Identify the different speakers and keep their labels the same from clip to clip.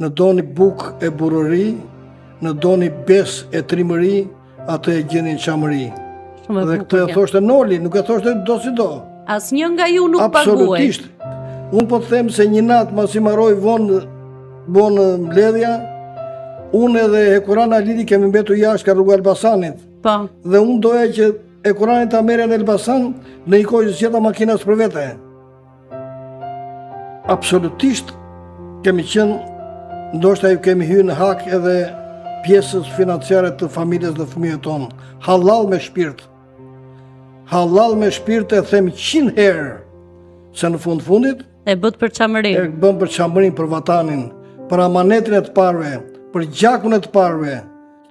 Speaker 1: Në doni buk e burëri, në doni bes e trimëri, atë e gjeni në qamëri. Dhe këtë e thoshte Noli, nuk e thoshte do si do.
Speaker 2: Asnjë nga ju nuk paguaj.
Speaker 1: Absolutisht. Unë po të them se një natë ma si maroj vonë mbledhja, unë edhe Hekurana Lidi kemi mbetur jashtë ka rruga Elbasanit.
Speaker 2: Po.
Speaker 1: Dhe unë doja që Hekurani ta merrja në Elbasan në një kohë që s'jeta makinas për vete. Absolutisht kemi qenë, ndoshta ju kemi hyrë në hak edhe pjesës financiare të familjes dhe fëmijëve tonë. Halal me shpirt. Halal me shpirt e them 100 herë, se në fundit
Speaker 2: e bët për çamërin.
Speaker 1: E bën për çamërin, për vatanin, për amanetin e të parve, për gjakun e të parve,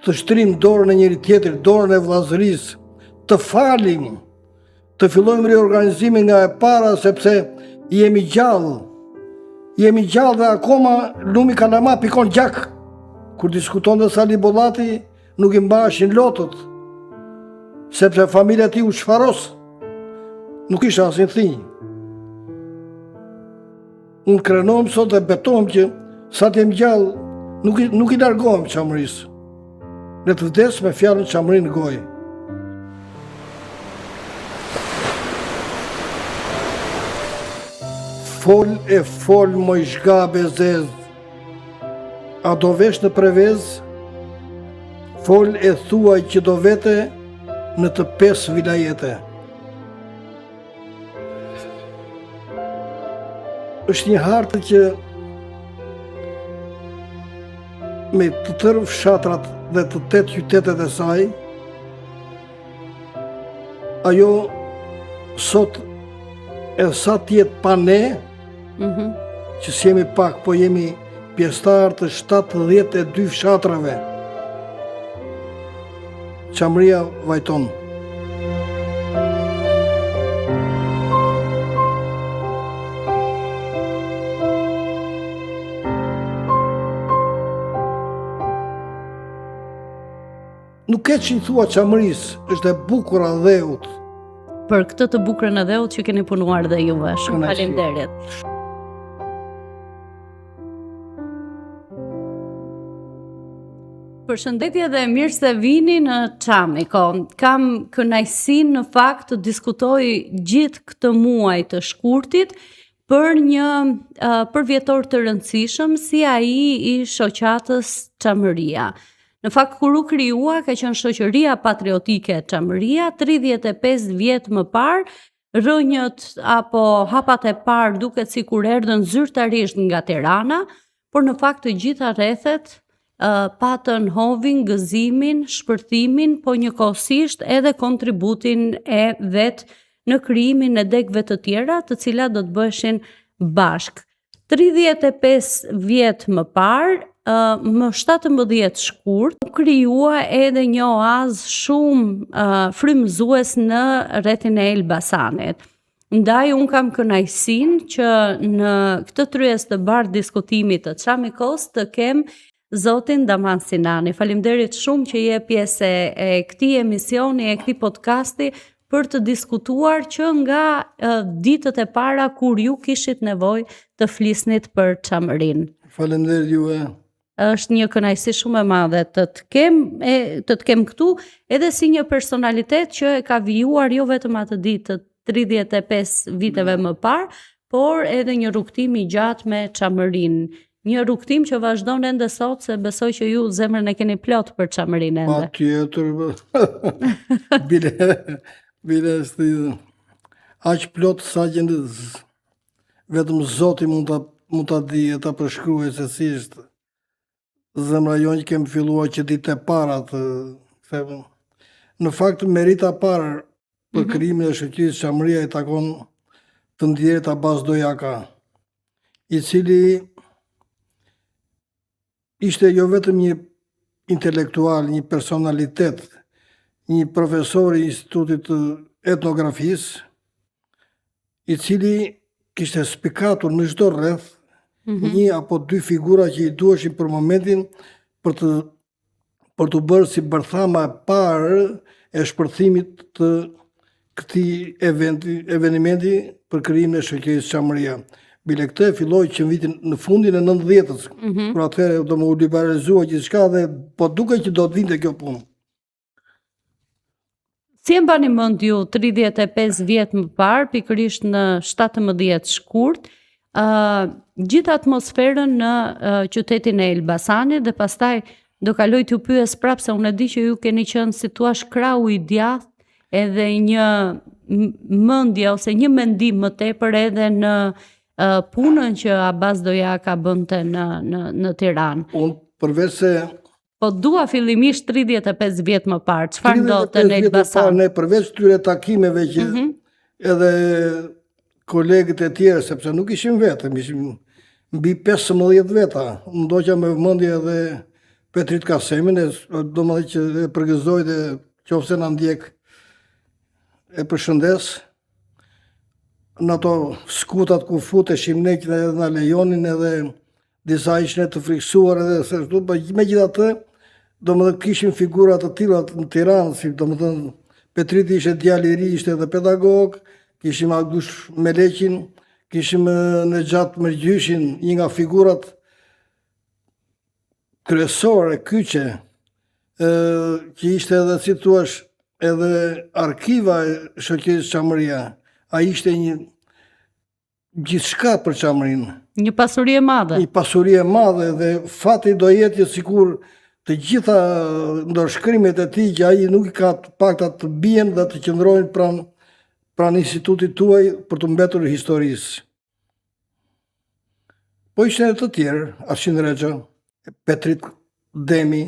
Speaker 1: të shtrim dorën e njëri tjetrit, dorën e vllazërisë, të falim, të fillojmë riorganizimin nga e para sepse jemi gjallë. Jemi gjallë dhe akoma lumi Kalama pikon gjak. Kur diskuton dhe Sali Bollati, nuk i mbaheshin lotët, sepse familja ti u shfaros, nuk isha asin thinj. Unë krenohem sot dhe betohem që sa t'jem gjallë, nuk i largohem qamërisë. Ne të vdes me fjalën qamëri në gojë. Fol moj shgabe zez, a do vesh në prevez, fol e thuaj që do vete në të 5 vilajete. Është një hartë që me të tërë fshatrat dhe të 8 qytetet e saj, ajo sot e sa tjetë pa ne, që s'jemi pak, po jemi pjesëtar të 72 fshatrave. Qamëria vajton. Nuk e që i thua qamërisë, është e bukur a dheut.
Speaker 2: Për këtë të bukurën e dheut që keni punuar dhe juve. Shumë faleminderit. Përshëndetje dhe mirë se vini në Çamiko. Kam kënaqësinë në fakt të diskutoj gjithë këtë muaj të shkurtit për një përvjetor të rëndësishëm si ai i shoqatës Çamëria. Në fakt kur u krijua ka qenë shoqëria patriotike Çamëria 35 vjet më parë, rrënjët apo hapat e parë duket sikur erdhën zyrtarisht nga Tirana, por në fakt të gjitha rrethet patën hovin, gëzimin, shpërthimin, po njëkohësisht edhe kontributin e vet në krijimin e degëve të tjera, të cilat do të bëheshin bashk. 35 vjet më parë, më 17 shkurt, u krijua edhe një oazë shumë frymëzues në rrethin e Elbasanit. Ndaj unë kam kënaqësinë që në këtë tryez të bardhë diskutimit të Çamikos të kem Zotin Daman Sinani. Faleminderit shumë që je pjesë e këtij emisioni, e këtij podcasti për të diskutuar që nga ditët e para kur ju kishit nevojë të flisnit për Çamërinë.
Speaker 1: Faleminderit juve.
Speaker 2: Është një kënaqësi shumë e madhe të të kem këtu edhe si një personalitet që e ka vijuar jo vetëm atë ditë të 35 viteve më parë, por edhe një rrugtim i gjatë me Çamërinë. Një rrugtim që vazhdon ende sot, se besoj që ju zemrën e keni plot për Çamërinë ende.
Speaker 1: Patjetër. Bile aq plot sa që vetëm Zoti mund ta di e ta përshkruajë se si është. Zemra jonë që kemi filluar që ditë e para të them. Në fakt merita parë për krijimin e shoqërisë Çamëria i takon të ndjerit Abbas Dojaka, i cili ishte jo vetëm një intelektual, një personalitet, një profesor i Institutit të Etnografisë, i cili kishte spikatur në çdo rreth një apo dy figura që i duheshin për momentin për të bërë si bërthama e parë e shpërthimit të këtij evenimenti për krijimin e shoqërisë Çamëria. Bile këtë filloi që në fundin e 90-s, kur atëherë do më u liberalizua gjithçka dhe po duket që do të vinte kjo punë.
Speaker 2: Si e mbani mend ju 35 vjet më parë, pikërisht në 17 shkurt, gjithë atmosferën në qytetin e Elbasanit dhe pastaj do kaloj t'ju pyes prapë se unë e di që ju keni qenë si thua krau i djathtë edhe një mendje ose një mendim më tepër edhe në punën që Abas Dojaka bënte në Tiranë.
Speaker 1: Unë përveç se
Speaker 2: po dua fillimisht 35 vjet më parë, çfarë ndodhte në Elbasan?
Speaker 1: Ne përveç këtyre takimeve që edhe kolegët e tjerë, sepse nuk ishim vetëm, ishim mbi 15 veta. Unë ndoqa me vëmendje edhe Petrit Kasemin, do më dhe që e përgëzoj dhe qofse na ndjek e përshëndes. Në ato skutat ku futeshim ne që edhe na lejonin edhe disa ishin të friksuar edhe se ashtu, me gjitha të, do më dhe kishim figurat të tilla në Tiranë, si do më thënë Petriti ishte djali i ri, ishte edhe pedagog, kishim Agush Meleqin, kishim Nexhat Mërgjyshin, një nga figurat kryesore, kyçe, që ishte edhe, si thuash, edhe arkiva e shoqërisë Çamëria. Ai ishte një gjithçka për Çamërinë.
Speaker 2: Një pasuri e madhe.
Speaker 1: Një pasuri e madhe dhe fati do jetë sikur të gjitha ndërshkrimet e tij që ai nuk i ka të pakta të bien dhe të qëndrojnë pranë institutit tuaj për të mbetur historisë. Po ishte edhe të tjerë, Arshim Rexha, Petrit Demi,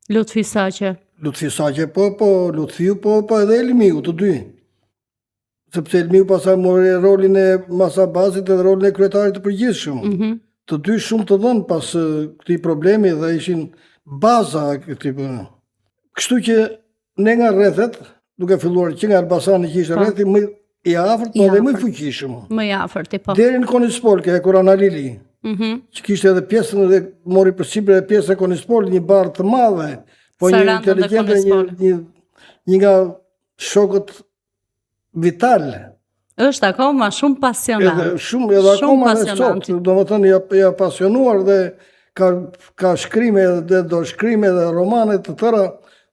Speaker 2: Lutfi Saqe.
Speaker 1: Lutfi Saqe, po, Lutfiu, po edhe Elmiu, të dy. Sepse Elmiu pasaj mori rolin e Masabazit edhe rolin e kryetarit të përgjithshëm. Të dy shumë të dhënë pas këtij problemi dhe ishin baza këtij. Kështu që ne nga rrethet, duke filluar që nga Elbasani që ishte rrethi më i afërt, po dhe më i fuqishëm.
Speaker 2: Më i afërt, po.
Speaker 1: Deri në Konispolke e Kurana Lili, që kishte edhe pjesën dhe mori përsipër edhe pjesën e Konispol, një barë të madhe, po një inteligjente, një nga shokët vital.
Speaker 2: Është akoma shumë pasionant.
Speaker 1: Edhe akoma dhe sot, do më thënë ja pasionuar dhe ka shkrime dhe do shkrime dhe romane të tëra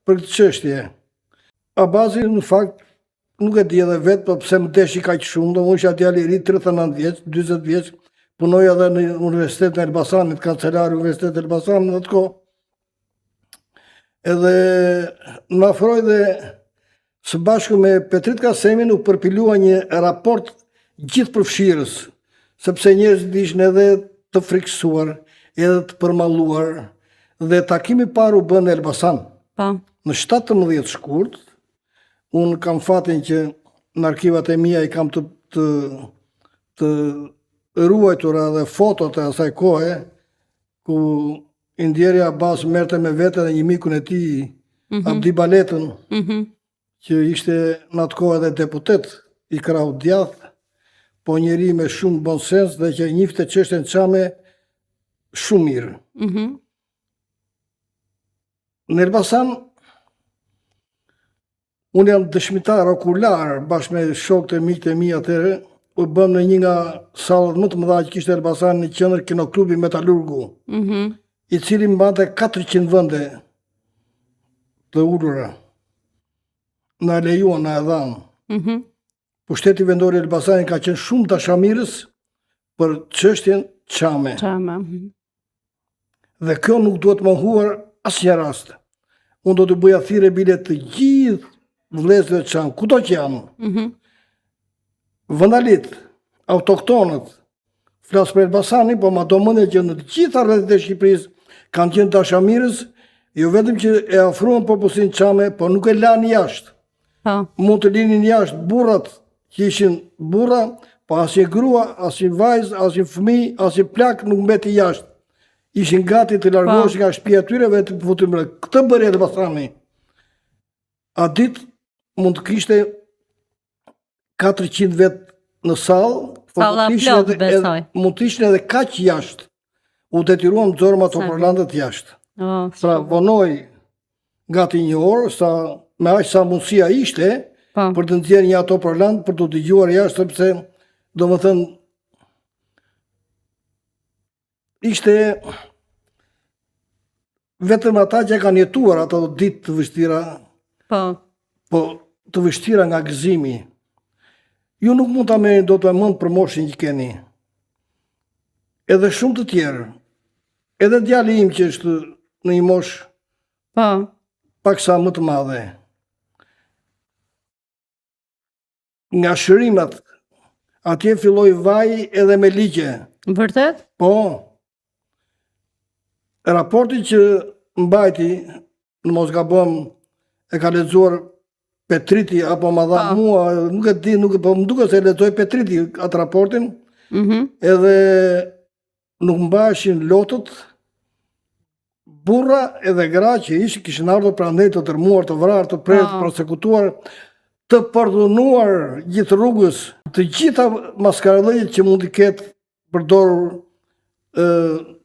Speaker 1: për këtë çështje. Abazi në fakt nuk e di edhe vetë, po pse më deshi kaq shumë, do më isha djali i ri 39 vjeç, 40 vjeç, punoj edhe në Universitetin e Elbasanit, kancelari Universitetit e Elbasanit në atë kohë. Edhe më afroi dhe së bashku me Petrit Kasemin u përpilua një raport gjithë përfshirës, sepse njerëzit ishin edhe të friksuar, edhe të përmalluar, dhe takimi parë u bën në Elbasan. Në 17 shkurt, unë kam fatin që në arkivat e mia i kam të ruajtura dhe fotot e asaj kohe, ku Indjeri Abbas merrte me vete dhe një mikun e tij, Abdi Baletën, që ishte në atë kohë edhe deputet i krahut djathtë, po njeri me shumë bon sens dhe që njifte çështjen Çame shumë mirë. Në Elbasan, unë jam dëshmitar okular bashkë me shokët e miqtë e mi atëherë, u bëm në një nga sallat më të mëdha që kishte Elbasan në qendër kinoklubi Metalurgu, i cili mbante 400 vende të ulura. Na lejuan, na e dhanë. Pushteti vendor i Elbasanit ka qenë shumë dashamirës për çështjen Çame. Dhe kjo nuk duhet mohuar asnjë rast. Unë do të bëja thirrje bile të gjithë vëllezërve Çam, kudo që janë. Vëndalit, autoktonët, flas për Elbasanin, po ma do mendje që në të gjitha rrethet e Shqipërisë kanë qenë dashamirës, jo vetëm që e ofruan popullsinë Çame, po nuk e lanë jashtë. Mund të linin jashtë burrat që ishin burra, po asnjë grua, asnjë vajzë, asnjë fëmijë, asnjë plak nuk mbeti jashtë. Ishin gati të largoheshin nga shtëpia e tyre dhe të futin në këtë bëri Elbasani. A ditë mund të kishte 400 vet në sallë, mund të ishin edhe kaq jashtë. U detyruam të zorëm ato përlandet jashtë. Pra vonoj gati një orë, me aq sa mundësia ishte, për të nxjerrë një ato përland për të dëgjuar jashtë, sepse do më thënë, ishte vetëm ata që kanë jetuar ato ditë të vështira, po të vështira nga gëzimi. Ju nuk mund ta merrni dot mend për moshën që keni. Edhe shumë të tjerë. Edhe djali im që është në një moshë paksa më të madhe. Nga shërimat, atje filloi vaj edhe me ligje.
Speaker 2: Vërtet?
Speaker 1: Po. Raporti që mbajti, në mos gabojm, e ka lexuar Petriti apo ma dha mua, nuk e di, po më duket se lexoi Petriti atë raportin. Edhe nuk mbaheshin lotët, burra edhe gra që kishin ardhur prandaj të tërmuar, të vrarë, të prerë, të prosekutuar, të përdhunuar gjithë rrugës, të gjitha maskarallëjit që mund të ketë përdorur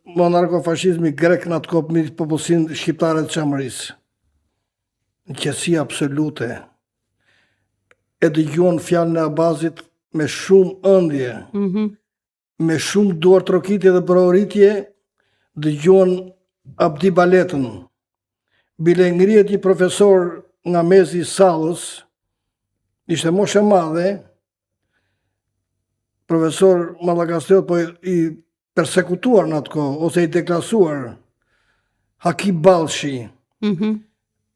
Speaker 1: monarkofashizmi grek në atë kohë midis popullsinë shqiptare të Çamërisë. Në qetësi absolute. E dëgjuan fjalën e Abazit me shumë ëndje, me shumë duar trokitje dhe proritje, dëgjuan Abdi Baletën. Bile ngrihet një profesor nga mezi i sallës, ishte moshë e madhe, profesor Mallakasteut, po i persekutuar në atë kohë, ose i deklasuar, Haki Ballshi,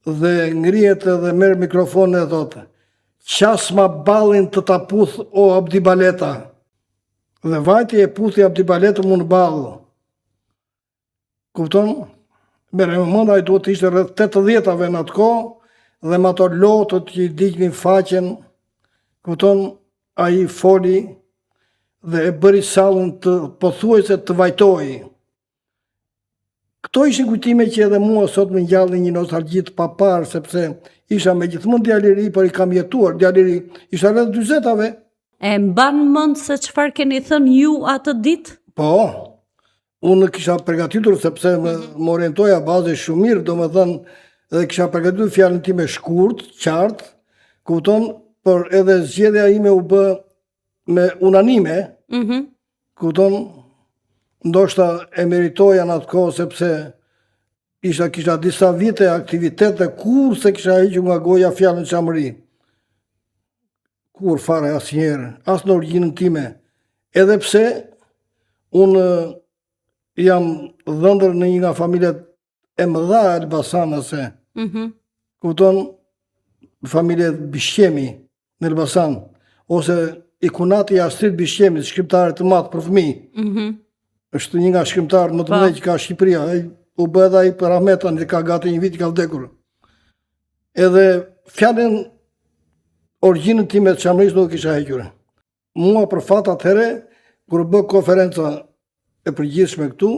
Speaker 1: dhe ngrihet edhe merr mikrofonin e thotë, qas ma ballin të ta puth o Abdi Baleta. Dhe vajti e puthi Abdi Baletën mu në ballë. Kupton? Mere më mënda i duhet të ishte rreth 80-ave në atë kohë, dhe me ato lotët që i diknin faqen, kupton, a i foli dhe e bëri sallën të pothuajse të vajtoi. Këto ishin kujtime që edhe mua sot më ngjallin një nostalgji të papar, sepse isha me gjithmonë djalë i ri, por i kam jetuar, djalë i ri, isha rreth 40-ave.
Speaker 2: E mban mend se çfarë keni thënë ju atë ditë?
Speaker 1: Po, unë kisha përgatitur sepse më orientoja bazë shumë mirë, domethënë, edhe kisha përgatitur fjalën time shkurt, qartë, kupton, por edhe zgjedhja ime u bë me unanime, kupton, ndoshta e meritoja në atë kohë sepse kisha disa vite aktivitete kur se kisha hequr nga goja fjalën Çamëri. Kur fare asnjëherë, as në origjinën time. Edhe pse unë jam dhëndër në një nga familjet e mëdha elbasanase. Kupton, familjet Bishqemi në Elbasan, ose ikunati i Astrid Bishqemit, shkrimtare të madh për fëmijë. Është një nga shkrimtarët më të mëdhenj që ka Shqipëria. U bë edhe ai për Ahmetan, që ka gati një vit që ka vdekur. Edhe fjalën origjinën time të Çamërisë nuk kisha hequr. Mua për fat atëherë, kur bë konferenca e përgjithshme këtu,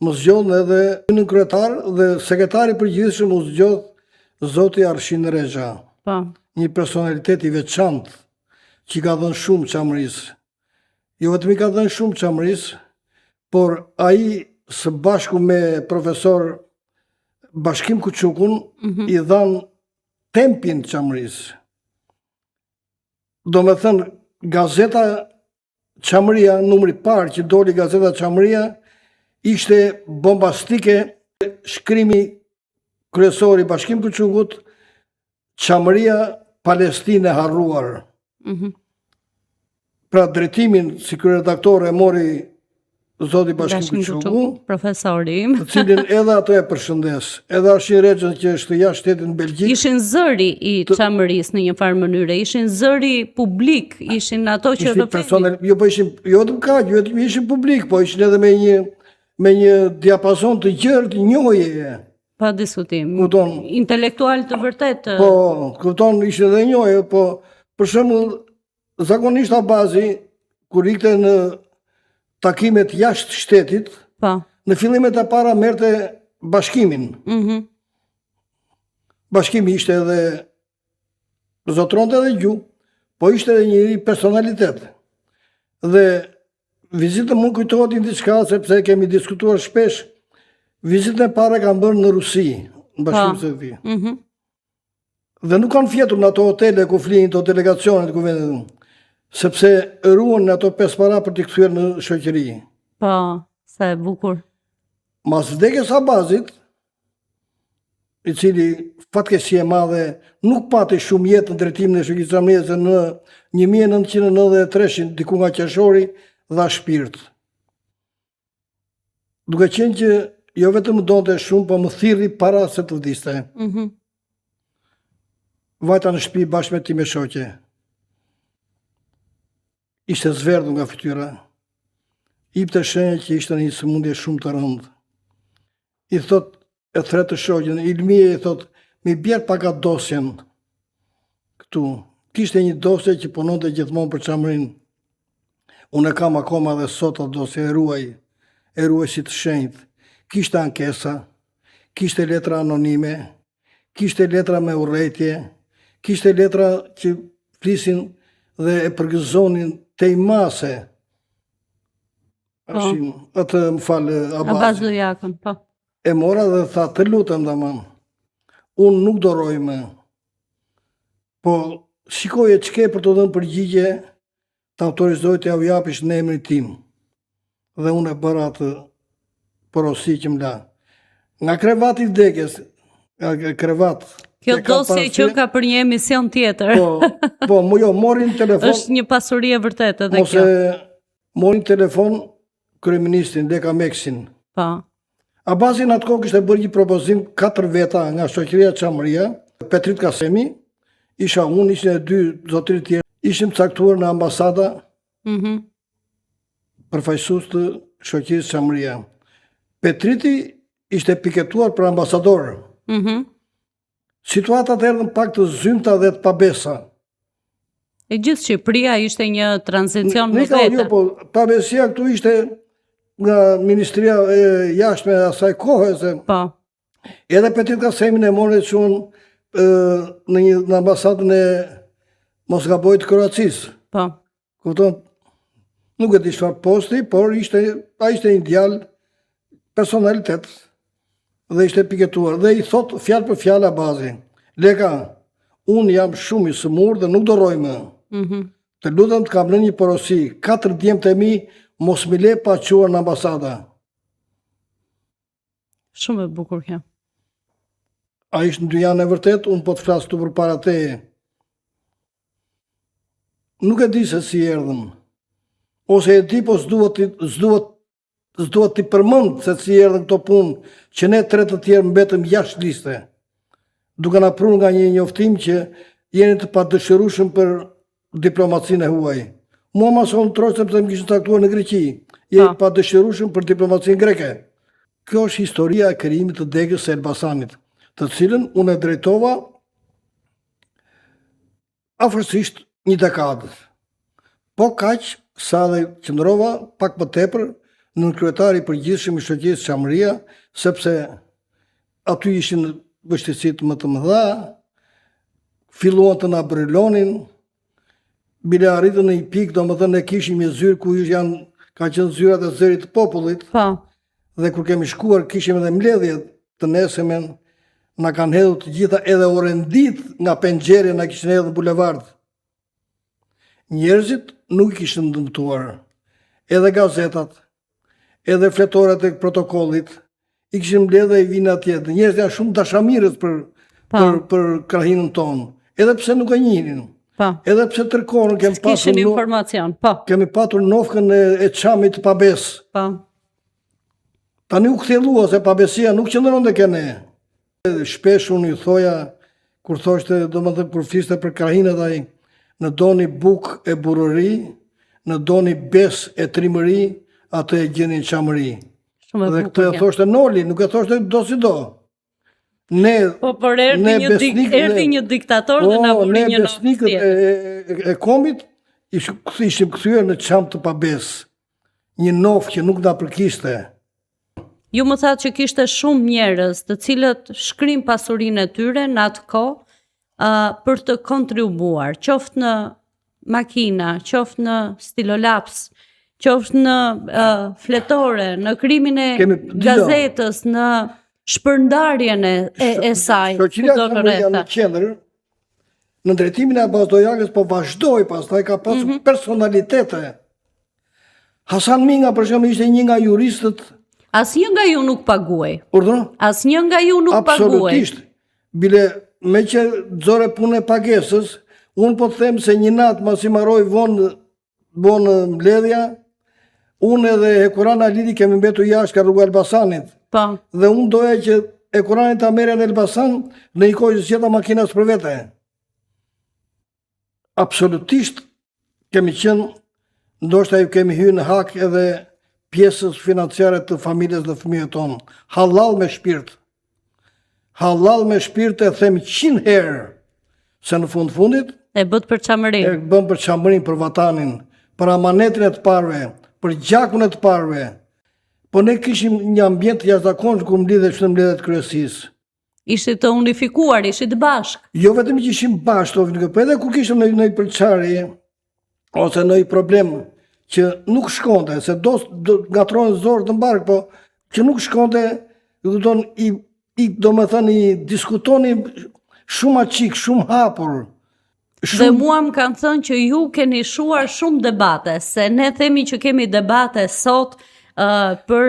Speaker 1: më zgjodh edhe në kryetar dhe sekretari i përgjithshëm u zgjodh zoti Arshin Rexha. Një personalitet i veçantë që ka dhënë shumë Çamërisë. Jo vetëm i ka dhënë shumë Çamërisë, por ai së bashku me profesor Bashkim Kuçukun i dhanë tempin Çamërisë. Do me thënë, gazeta Çamëria, numri parë që doli gazeta Çamëria, ishte bombastike, shkrimi kryesori Bashkim Kuçukut, Çamëria, Palestinë e harruar. Pra drejtimin si kryeredaktor e mori zoti Bashkim Kuçuku,
Speaker 2: profesori,
Speaker 1: të cilin edhe ato e përshëndes, edhe Arshin Rexhën që është jashtë shtetit në Belgjik.
Speaker 2: Ishin zëri i Çamërisë në një farë mënyre, ishin zëri publik, ishin ato që
Speaker 1: jo po ishin, jo vetëm kaq, ishin publik, po ishin edhe me një diapazon të gjerë të njohjeje.
Speaker 2: Pa diskutim.
Speaker 1: Kupton?
Speaker 2: Intelektual të vërtet.
Speaker 1: Po, kupton, ishin edhe njohje, po për shembull zakonisht Abazi kur ikte në takimet jashtë shtetit, në fillimet e para merrte Bashkimin. Bashkimi ishte edhe zotronte edhe gjuhë, po ishte edhe një personalitet. Dhe vizitën mund kujtohet një diçka, sepse kemi diskutuar shpesh, vizitën e para kanë bërë në Rusi, në Bashkimin Sovjetik. Dhe nuk kanë fjetur në ato hotele ku flinë, të delegacionet ku vendin. sepse ruan ato 5 para për t'i kthyer në shoqëri.
Speaker 2: Po, sa e bukur.
Speaker 1: Mas vdekjes Abazit, i cili fatkeqësi e madhe nuk pati shumë jetë në drejtimin e shoqërisë Xhamriase në 1993, diku nga qershori, dha shpirt. Duke qenë që jo vetëm më donte shumë, po më thirri para se të vdiste. Vajta në shtëpi bashkë me ti me shoqe. Ishte zverdhur nga fytyra. Jepte shenjë që ishte në një sëmundje shumë të rëndë. I thot, e thretë shoqen, Ilmije i thot, mi bjerë paka dosjen këtu. Kishte një dosje që punonte gjithmonë për Xhamrin. Unë e kam akoma dhe sot atë dosje, e ruaj si të shenjtë. Kishte ankesa, kishte letra anonime, kishte letra me urrëtie, kishte letra që flisin dhe e përgëzonin Tejmase. Atë më falë
Speaker 2: Abazu Jakon, po.
Speaker 1: E mora dhe tha, të lutem daman, unë nuk doroj më, po shikoje ç'ke për të dhënë përgjigje, të autorizoj të ja u japish në emrin tim. Dhe unë e bëra atë porosi që më la. Nga krevati i vdekjes, krevat.
Speaker 2: Kjo dosje që ka për një emision tjetër.
Speaker 1: Po, morin telefon.
Speaker 2: Është një pasuri e vërtetë edhe kjo.
Speaker 1: Ose morin telefon kryeministrin Leka Meksin.
Speaker 2: Po.
Speaker 1: Abazi në atë kohë kishte bërë një propozim 4 veta nga shoqëria Xhamria, Petrit Kasemi, isha unë, ishin e 2 zotërit tjerë, ishim caktuar në ambasada përfaqësues të shoqërisë Xhamria. Petriti ishte piketuar për ambasador. Situatat erdhën pak të zymta dhe të pabesa.
Speaker 2: E gjithë Shqipëria ishte një tranzicion në
Speaker 1: vetë.
Speaker 2: vetë.
Speaker 1: Po, pabesia këtu ishte nga Ministria e Jashtme e asaj kohe, se edhe Petrit Kasemin e morën në ambasadën e Mosgabojit të Kroacisë.
Speaker 2: Po.
Speaker 1: Kupton? Nuk e di çfarë posti, por ai ishte një djalë personalitet dhe ishte piketuar. Dhe i thot fjalë për fjalë Abazi, Leka, unë jam shumë i sëmur dhe nuk doroj më. Të lutem të kam në një porosi, 4 djemtë e mi mos mi le pa quar në ambasada.
Speaker 2: Shumë e bukur kjo.
Speaker 1: A ishtë në dy janë e vërtet, unë po të flasë të për para teje. Nuk e di se si erdhën. Ose e di, po s'duhet t'i përmend se si erdhën këto punë, që ne 3 të tjerë mbetëm jashtë liste. Duke na prur nga një njoftim që jeni të padëshirueshëm për diplomacinë e huaj. Mua ma sonë troqë sepse më kishën caktuar në Greqi. Jeni padëshirueshëm për diplomacinë greke. Kjo është historia e krijimit të degës së Elbasanit, të cilën unë e drejtova afërsisht një dekadë. Po kaq sa dhe qëndrova pak më tepër në kryetari i përgjithshëm i shoqërisë Xhamria, sepse aty ishin vështirësitë më të mëdha, filluan të na brylonin, bile arritën në një pikë, domethënë ne kishim një zyrë ku ka qenë zyrat e zërit të popullit. Dhe kur kemi shkuar, kishim edhe mbledhje të nesëmen, na kanë hedhur të gjitha, edhe orendit nga penxhere na kishin hedhur në bulevard. Njerëzit nuk kishin dëmtuar. Edhe gazetat, edhe fletorat e protokollit, i kishin mbledhur dhe i vinë atje. Njerëzit janë shumë dashamirës për krahinën tonë, edhe pse nuk e njihnin. Edhe pse tërkohën kemi patur nofkën e Çamit të pabes. Tani u kthellua se pabesia nuk qëndron tek ne. Shpesh unë i thoja, kur thoshte, domethënë kur fliste për krahinat ai, në doni buk e burrëri, në doni bes e trimëri, atë e gjeni në Çamëri. Dhe këtë e thoshte Noli, nuk e thoshte do si do.
Speaker 2: Por erdi një diktator dhe na vuri një noftë.
Speaker 1: Ne besnikët e kombit ishim kthyer në Çam të pabes. Një noftë që nuk na përkiste.
Speaker 2: Ju më thatë që kishte shumë njerëz të cilët shkrin pasurinë e tyre në atë kohë për të kontribuar, qoftë në makina, qoftë në stilolaps, qoftë në fletore, në krimin e gazetës, në shpërndarjen e saj.
Speaker 1: Shoqëria Xhamria në qendër në drejtimin e Abbas Dojakës, po vazhdoi pastaj ka pasur personalitete. Hasan Minga, për shembull, ishte një nga juristët.
Speaker 2: Asnjë nga ju nuk paguaj.
Speaker 1: Urdhëro?
Speaker 2: Asnjë nga ju nuk paguaj.
Speaker 1: Absolutisht. Bile me që zore punë e pagesës, unë po të them se një natë mas i maroj vonë mbledhja, unë edhe Ekurana Lidi kemi mbetur jashtë ka rruga Elbasanit.
Speaker 2: Po.
Speaker 1: Dhe unë doja që Ekurani ta merre në Elbasan në një kohë që s'jeta makinas për vete. Absolutisht kemi qenë, ndoshta ju kemi hyrë në hak edhe pjesës financiare të familjes dhe fëmijëve tonë. Halal me shpirt. Halal me shpirt e them 100 herë, se në fundit
Speaker 2: E bët për çamërin.
Speaker 1: e bëm për çamërin, për vatanin, për amanetin e të parve, për gjakun e të parve. Po ne kishim një ambient jashtëzakonshëm ku mbledhet kryesisë.
Speaker 2: Ishit të unifikuar, ishit bashk.
Speaker 1: Jo vetëm që ishim bashkë, po edhe kur kishim në përçarje ose në problem që nuk shkonte, se do ngatrohen zorë të mbark, po që nuk shkonte, do me thënë i diskutoni shumë aqik, shumë hapur.
Speaker 2: Dhe mua më kanë thënë që ju keni shuar shumë debate, se ne themi që kemi debate sot për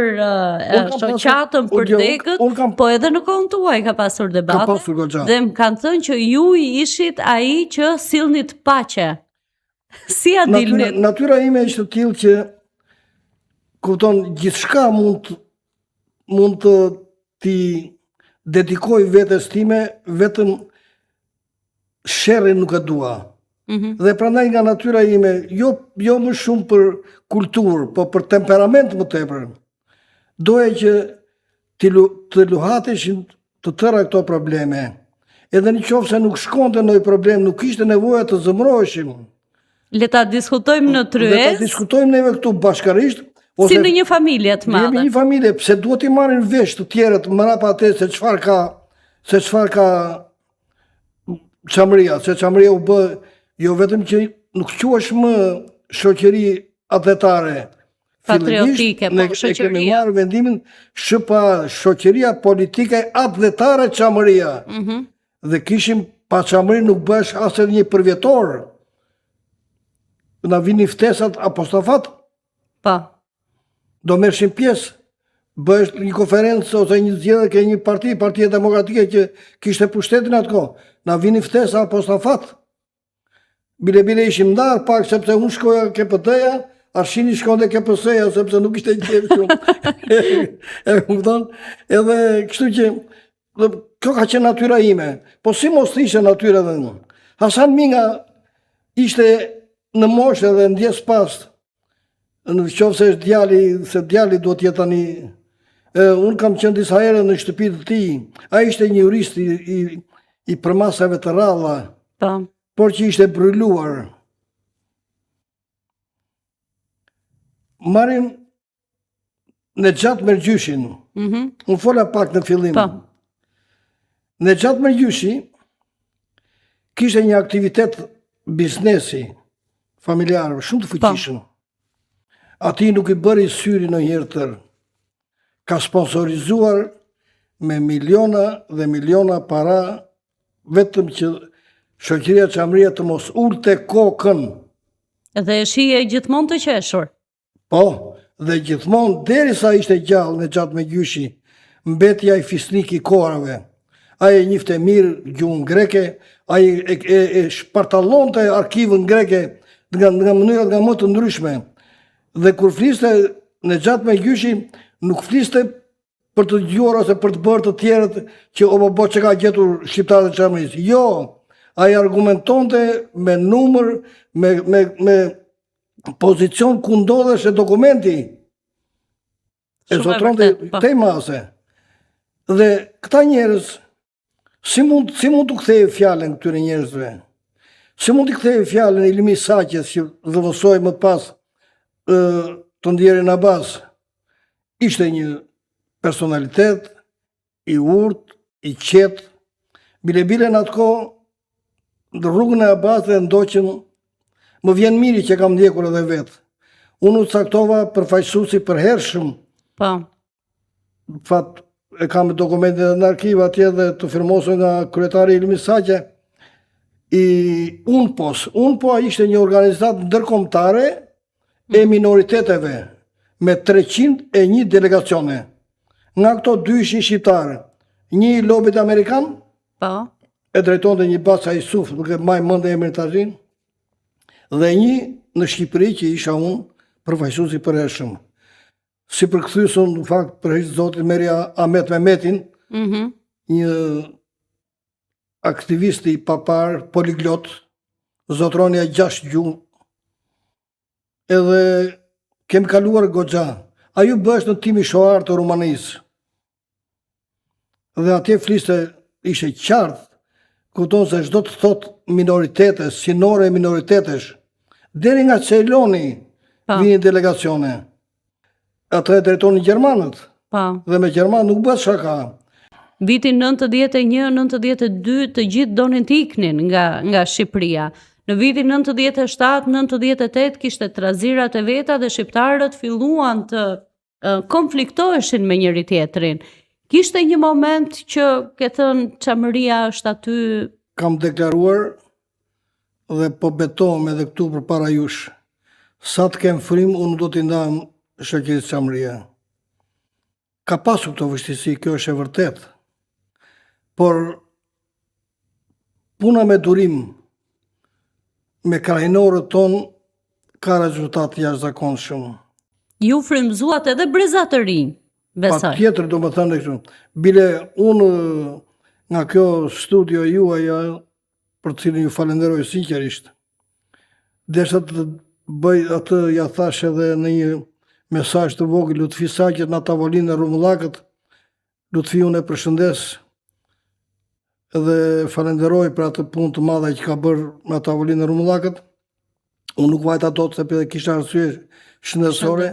Speaker 2: shoqatën, për degët, po edhe në kohën tuaj ka pasur debate, dhe më kanë thënë që ju ishit ai që sillnit paqe. Si a dilnit?
Speaker 1: Natyra ime ishte tillë që kupton gjithçka mund të ti dedikoj vetes time, vetëm sherrin nuk e dua. Dhe prandaj nga natyra ime, jo më shumë për kulturë, po për temperament më tepër. Doja që të luhateshin të tëra këto probleme. Edhe në qoftë se nuk shkonte ndonjë problem, nuk ishte nevoja të zëmroheshim.
Speaker 2: Le ta diskutojmë në tryez.
Speaker 1: Le ta diskutojmë neve këtu bashkërisht.
Speaker 2: Si në një familje të madhe.
Speaker 1: Jemi një familje, pse duhet i marrin vesh të tjerët mbrapa atë se çfarë ka çamëria, se çamëria u bë jo vetëm që nuk quhesh më shoqëri atletare
Speaker 2: patriotike, po
Speaker 1: shoqëria. Ne kemi marrë vendimin SHPA, shoqëria politike atletare çamëria. Dhe kishim pa çamëri nuk bësh as edhe një përvjetor. Na vini ftesat apostafat.
Speaker 2: Po. Do
Speaker 1: merrshim pjesë. Bësh një konferencë ose një zgjedhje ke një Partia Demokratike që kishte pushtetin atë kohë. Na vini ftesa apostafat. Bile ishim ndarë pak sepse unë shkoja KPT-ja, Arshini shkonte KPS-ja sepse nuk ishte qejf shumë. E kupton? Edhe kështu që kjo ka qenë natyra ime. Po si mos ishte natyra edhe unë. Hasan Minga ishte në moshë edhe ndjes pas. Në qoftë se është djali, se djali duhet jetë tani. Unë kam qenë disa herë në shtëpinë e tij. Ai ishte një jurist i përmasave të rralla.
Speaker 2: Po.
Speaker 1: Por që ishte bryluar. Marim Nexhat Mergjyshin. Unë fola pak në fillim.
Speaker 2: Po.
Speaker 1: Nexhat Mergjyshi kishte një aktivitet biznesi familjar shumë të fuqishëm. Ati nuk i bëri syri në herë tërë. Ka sponsorizuar me miliona dhe miliona para vetëm që shoqëria çamëria të mos ulte kokën.
Speaker 2: Dhe shije gjithmonë të qeshur.
Speaker 1: Po, dhe gjithmonë derisa ishte gjallë Nexhat Mergjyshi, mbeti ai fisnik i korave. Ai e njifte mirë gjuhën greke, ai e shpartallonte arkivën greke nga mënyrat nga më të ndryshme. Dhe kur fliste Nexhat Mergjyshi, nuk fliste për të dëgjuar ose për të bërë të tjerët që o që ka gjetur shqiptarët e çamërisë. Jo, ai argumentonte me numër, me pozicion ku ndodhesh e dokumenti. E zotronte temase. Dhe këta njerëz si mund të kthejë fjalën këtyre njerëzve? Si mund të kthejë fjalën Ilmi Saqes që zëvendësoi më pas të ndjerin Abbas? Ishte një personalitet i urtë, i qetë. Bile në atë kohë, në rrugën e Abbas dhe ndoqën, më vjen miri që kam ndjekur edhe vetë. Unë u caktova përfaqësuesi përhershëm.
Speaker 2: Po.
Speaker 1: Fat e kam dokumentet në arkiv atje dhe të firmosur nga kryetari Ilmi Saqe. i UNPO ishte një organizatë ndërkombëtare e minoriteteve me 301 delegacione. Nga këto 2 ishin shqiptarë, një i lobit amerikan,
Speaker 2: Po.
Speaker 1: e drejtonte një Baca Isuf, nuk e maj mend emrin tashin, dhe një në Shqipëri që isha unë përfaqësuesi përhershëm. Si përkthyesun në fakt për zotin Meria Ahmet Mehmetin, një aktivist i papar, poliglot, zotronja 6 gjuhë, edhe kemi kaluar goxha. Ajo bëhesh në Timișoara të Rumanisë. Dhe atje fliste, ishe qartë, kupton se çdo të thot minoritetes, sinore minoritetesh, deri nga Ceyloni vinin delegacione. Atë e drejtonin gjermanët. Dhe me gjermanë nuk bëhet shaka.
Speaker 2: Vitin 91-92 të gjithë donin të iknin nga Shqipëria. Në vitin 97-98 kishte trazirat e veta dhe shqiptarët filluan të konfliktoheshin me njëri tjetrin. Kishte një moment që ke thënë Çamëria është aty?
Speaker 1: Kam deklaruar dhe po betohem edhe këtu përpara jush. Sa të kem frym, unë do t'i ndajm shoqërisë Çamëria. Ka pasur këto vështirësi, kjo është e vërtet. Por puna me durim me krajinorët ton ka rezultat jashtëzakonshëm.
Speaker 2: Ju frymëzuat edhe brezat të rinj, besoj.
Speaker 1: Patjetër, do më thënë kështu. Bile unë nga kjo studio juaj, për të cilin ju falenderoj sinqerisht, desha të bëj atë, ja thash edhe në një mesazh të vogël Lutfi Saqet në tavolinë e Rumullakët. Lutfi, unë e përshëndes edhe falenderoj për atë punë të madhe që ka bërë në tavolinë e Rumullakët. Unë nuk vajta dot sepse kisha arsye shëndetësore.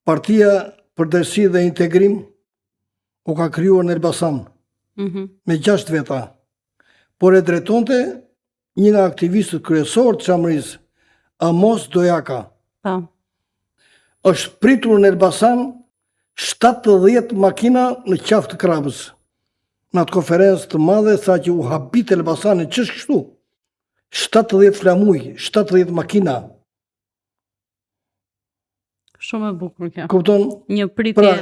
Speaker 1: Partia për Drejtësi dhe Integrim u ka krijuar në Elbasan me 6 veta. Por e drejtonte një nga aktivistët kryesorë të Çamërisë, Amos Dojaka. Është pritur në Elbasan 70 makina në qafë të krabës. Në atë konferencë të madhe tha që u habit Elbasanin, ç'është kështu? 70 flamuj, 70 makina.
Speaker 2: Shumë e bukur kjo.
Speaker 1: Kupton?
Speaker 2: Një pritje.
Speaker 1: Pra,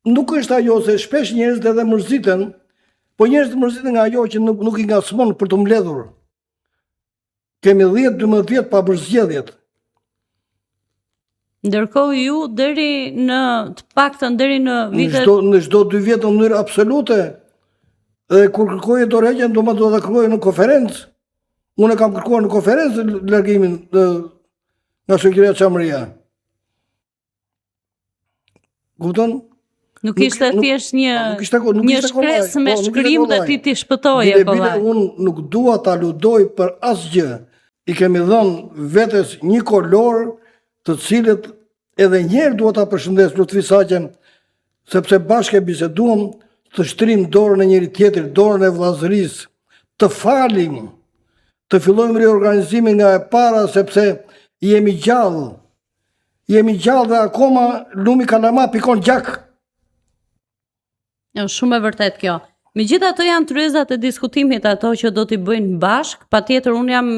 Speaker 1: nuk është ajo se shpesh njerëzit edhe mërziten, po njerëzit mërziten nga ajo që nuk i ngacmon për të mbledhur. Kemi 10-12 vjet pa bërë zgjedhjet.
Speaker 2: Ndërkohë ju të paktën deri në vitet
Speaker 1: në çdo 2 vjet në mënyrë absolute. Dhe kur kërkojë dorëheqjen, do ta kërkojë në konferencë. Unë kam kërkuar në konferencë largimin nga shoqëria Çamëria. Kupton?
Speaker 2: Nuk ishte thjesht një shkresë me shkrim dhe ti shpëtoje kollaj.
Speaker 1: Unë nuk dua ta ludoj për asgjë. I kemi dhënë vetes një kolor të cilët edhe njerë duhet ta përshëndes Lutfi Saqen, sepse bashkë biseduam të shtrim dorën e njëri tjetrit, dorën e vllazërisë, të falim, të fillojmë riorganizimin nga e para, sepse jemi gjallë. Jemi gjallë dhe akoma lumi kalama pikon gjak.
Speaker 2: Shumë e vërtet kjo. Megjithatë janë tryezat e diskutimit ato që do t'i bëjnë bashk, patjetër unë jam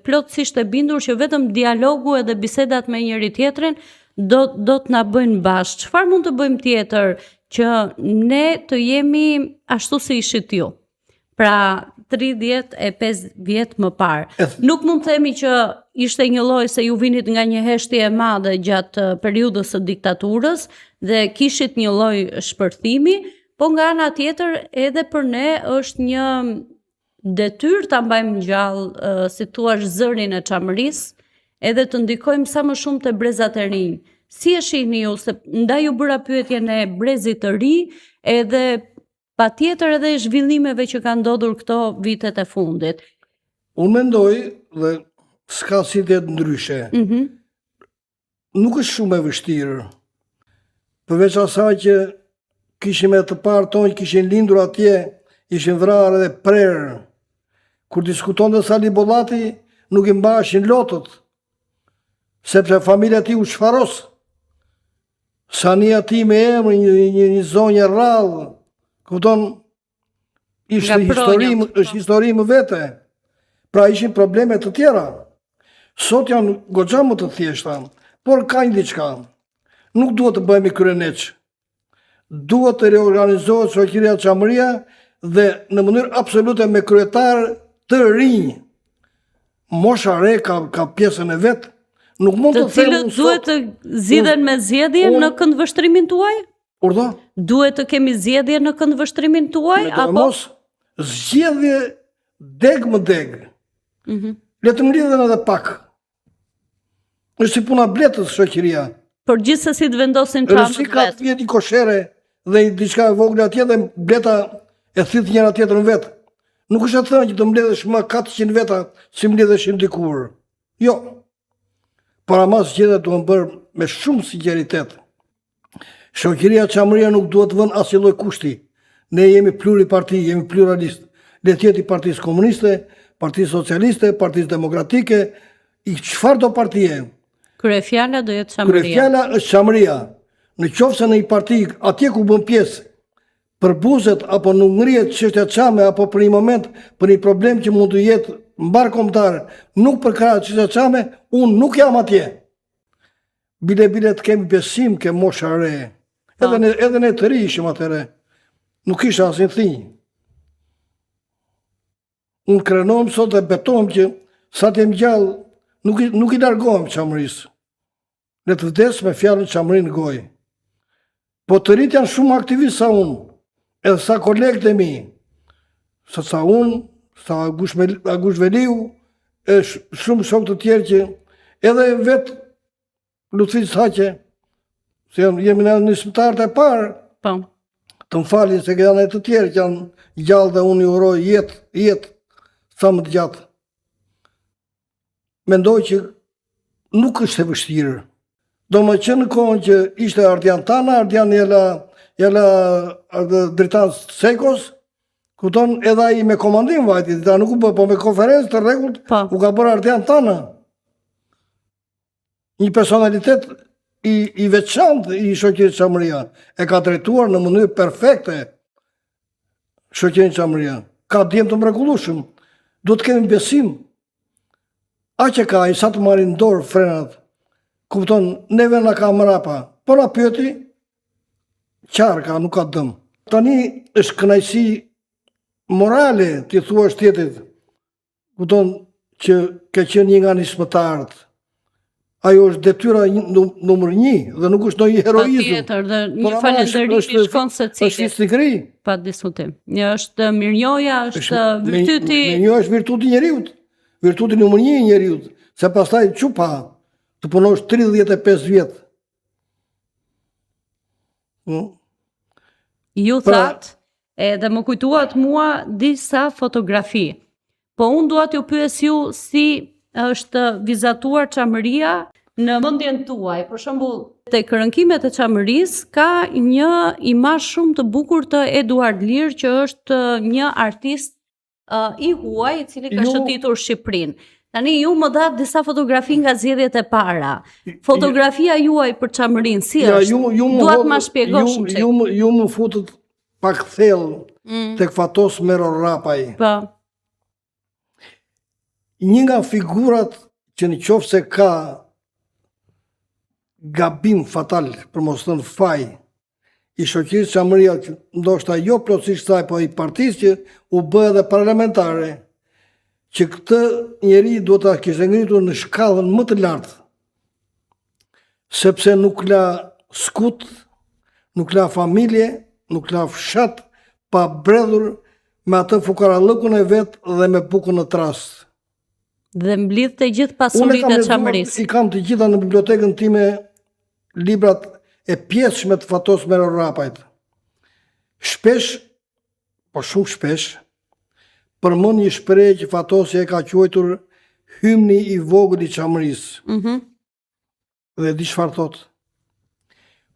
Speaker 2: plotësisht e bindur që vetëm dialogu edhe bisedat me njëri tjetrin do të na bëjnë bashk. Çfarë mund të bëjmë tjetër që ne të jemi ashtu si ishit ju? Pra 35 vjet më parë. Nuk mund të themi që ishte një lloj se ju vinit nga një heshtje e madhe gjatë periudhës së diktaturës dhe kishit një lloj shpërthimi, po nga ana tjetër edhe për ne është një detyrë ta mbajmë gjallë, si thua, zërin e Çamërisë, edhe të ndikojmë sa më shumë te brezat e rinj. Si e shihni ju, se ndaj ju bëra pyetjen e brezit të ri, edhe patjetër edhe zhvillimeve që kanë ndodhur këto vitet e fundit.
Speaker 1: Unë mendoj, dhe s'ka si të jetë ndryshe, nuk është shumë e vështirë, përveç asaj që kishim e të parë tonë që kishin lindur atje, ishin vrarë dhe prerë. Kur diskuton dhe Sali Bollati, nuk i mbashin lotët, sepse familja ti u shfaros. Sania ti me emër një zonjë rrallë, kupton, Ishte histori më vete. Pra ishin probleme të tjera. Sot janë goxha më të thjeshta, por ka një diçka. Nuk duhet të bëhemi kryeneç. Duhet të reorganizohet shoqëria Çamëria dhe në mënyrë absolute me kryetar të rinj. Mosha re ka pjesën e vet. Nuk mund të them
Speaker 2: cilët duhet të zgjidhen me zgjedhje në këndvështrimin tuaj?
Speaker 1: Urdhë?
Speaker 2: Duhet të kemi zgjedhje në këndvështrimin tuaj apo
Speaker 1: mos zgjedhje deg më deg. Le të ngridhen edhe pak. Është si puna bletës shoqëria.
Speaker 2: Por gjithsesi të vendosin çamët
Speaker 1: vetë. Ka të vjetë i koshere dhe i diçka e vogël atje dhe bleta e thith njëra tjetrën vetë. Nuk është të thënë që të mbledhesh më 400 veta si mbledheshin dikur. Jo. Por ama zgjedhjet duhen bërë me shumë sinqeritet. Shoqëria Çamëria nuk duhet të vënë asnjë lloj kushti. Ne jemi pluriparti, jemi pluralist. Le të jetë i Partisë Komuniste, Partisë Socialiste, Partisë Demokratike, i çfarë do partie.
Speaker 2: Kryefjala do jetë Çamëria.
Speaker 1: Kryefjala është Çamëria. Në qoftë se në një parti atje ku bën pjesë përbuzet apo nuk ngrihet çështja Çame apo për një moment për një problem që mund të jetë mbar kombëtar, nuk përkrahet çështja Çame, unë nuk jam atje. Bile të kemi besim ke mosha re. Edhe ne të ri ishim atëre. Nuk isha asnjë thinj. Unë krenohem sot dhe betohem që sa të jem gjallë nuk i largohem Çamërisë. Le të vdes me fjalën Çamëri në gojë. Po të rit janë shumë aktivistë sa unë, edhe sa kolegët e mi, sa unë, sa Agush Veliu, e shumë shok të tjerë që edhe vetë Lutfiç Haqe, se jemi në nisëtarët e parë, të më falin se janë e të tjerë që janë gjallë dhe unë i uroj jetë sa më të gjatë. Mendoj që nuk është e vështirë. Do më që në kohën që ishte Ardian Tana, Ardian jela dritan Sekos, kupton edhe ai me komandim vajti, nuk u bë, po me konferencë të rregullt u ka bërë Ardian Tana. Një personalitet i veçantë i shoqërisë Çamëria, e ka drejtuar në mënyrë perfekte shoqërinë Çamëria. Ka djem të mrekullueshëm. Do të kemi besim. Aq e ka, sa të marrin dorë frenat. Kupton, neve na ka mrapa. Po na pyeti, qarka, nuk ka dëm. Tani është kënaqësi morale, ti thua shtetit. Kupton që ke qenë një nga nismëtarët. Ajo është detyra numër 1 dhe nuk është ndonjë heroizëm.
Speaker 2: Patjetër, dhe një falëndërim i shkon secilit.
Speaker 1: Është stigri.
Speaker 2: Pa diskutim. Një është mirënjohja, është virtyti.
Speaker 1: Mirënjohja është virtuti i njeriut. Virtuti numër 1 i njeriut. Se pastaj çupa të punosh 35 vjet.
Speaker 2: Ju thatë, edhe më kujtuat mua disa fotografi. Po unë dua t'ju pyes ju si është vizatuar Çamëria në mendjen tuaj. Për shembull, tek rënkimet e Çamërisë ka një imazh shumë të bukur të Eduard Lir, që është një artist i huaj i cili ka shëtitur Shqipërinë. Tani ju më dha disa fotografi nga zgjedhjet e para. Fotografia juaj për Çamërinë si është? Duat ma shpjegosh çik.
Speaker 1: Ju më futët pak thellë tek Fatos Mero Rapaj.
Speaker 2: Po.
Speaker 1: Një nga figurat që në qoftë se ka gabim fatal, për mos thënë faj, i shoqërisë Çamëria, ndoshta jo plotësisht saj, po i partisë që u bë edhe parlamentare, që këtë njeri duhet ta kishte ngritur në shkallën më të lartë, sepse nuk la skut, nuk la familje, nuk la fshat, pa bredhur me atë fukarallëkun e vet dhe me bukën në trast.
Speaker 2: Dhe mblidh të gjithë pasuritë e Çamërisë.
Speaker 1: I kam të gjitha në bibliotekën time librat e pjesshme të Fatos Mero Rapajt. Shpesh, po shumë shpesh, përmend një shprehje që Fatosi e ka quajtur hymni i vogël i Çamërisë. Dhe di çfarë thot?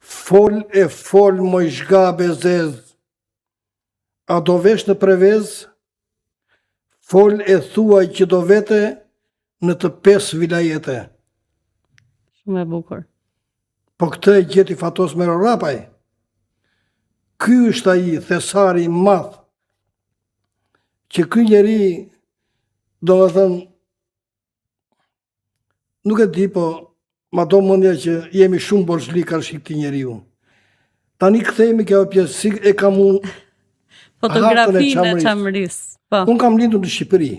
Speaker 1: Fol moj zhgabe zez, a do vesh në prevez? Fol e thuaj që do vete në të 5 vilajete.
Speaker 2: Shumë e bukur.
Speaker 1: Po këtë e gjeti Fatos Mero Rapaj. Ky është ai thesari i madh që ky njeri, do të thënë, nuk e di, po ma do mendja që jemi shumë borxhli karshi këtij njeriu. Tani kthehemi kjo pjesë, si e kam unë
Speaker 2: Fotografinë e Çamërisë. Po.
Speaker 1: Unë kam lindur në Shqipëri.